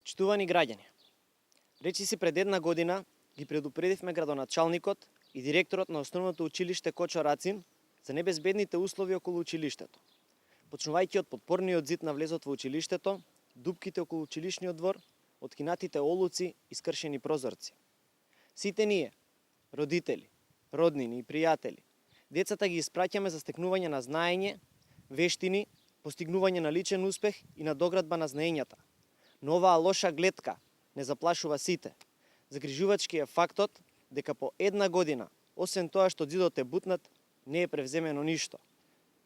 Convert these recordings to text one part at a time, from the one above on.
Почитувани граѓани, речиси пред една година ги предупредивме градоначалникот и директорот на основното училиште Кочо Рацин за небезбедните услови околу училиштето. Почнувајќи од подпорниот зид на влезот во училиштето, дупките околу училишниот двор, откинатите олуци и скршени прозорци. Сите ние, родители, роднини и пријатели, децата ги испраќаме за стекнување на знаење, вештини, постигнување на личен успех и надоградба на знаењата. Но оваа лоша гледка не заплашува сите. Загрижувачки е фактот дека по една година, освен тоа што зидот е бутнат, не е превземено ништо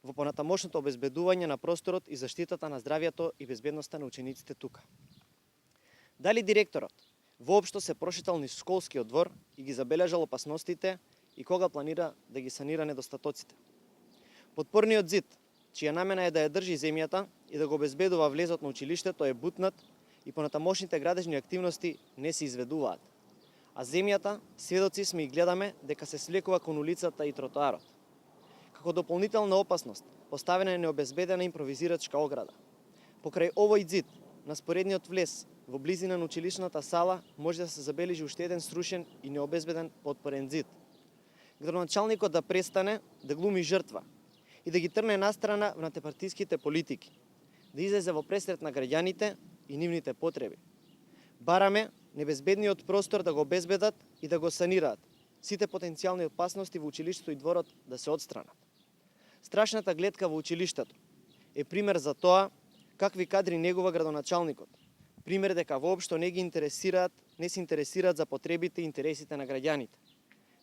во понатамошното обезбедување на просторот и заштитата на здравјето и безбедноста на учениците тука. Дали директорот воопшто се прошетал низ школскиот двор и ги забележал опасностите и кога планира да ги санира недостатоците? Подпорниот зид, чија намена е да ја држи земјата и да го обезбедува влезот на училиштето, е бутнат и понатамошните градежни активности не се изведуваат. А земјата, сведоци сме и гледаме дека се свлекува кон улицата и тротоарот. Како дополнителна опасност, поставена е необезбедена импровизирачка ограда. Покрај овој зид, на споредниот влез, во близина на училишната сала, може да се забележи уште еден срушен и необезбеден подпорен зид. Градоначалникот да престане да глуми жртва и да ги трне настрана внатепартиските политики, да излезе во пресрет на граѓаните и нивните потреби. Бараме небезбедниот простор да го обезбедат и да го санираат, сите потенцијални опасности во училиштето и дворот да се отстранат. Страшната гледка во училиштето е пример за тоа какви кадри негува градоначалникот. Пример дека воопшто не се интересираат за потребите и интересите на граѓаните.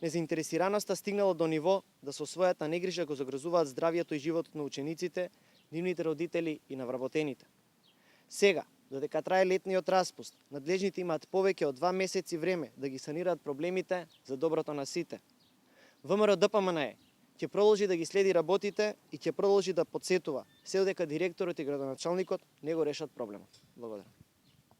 Незаинтересираноста стигнала до ниво да со својата негрижа го загрозуваат здравјето и животот на учениците, нивните родители и на вработените. Сега, додека трае летниот распуст, надлежните имаат повеќе од 2 месеци време да ги санираат проблемите за доброто на сите. ВМРО-ДПМНЕ ќе продолжи да ги следи работите и ќе продолжи да потсетува, се додека директорот и градоначалникот не го решат проблемот. Благодарам.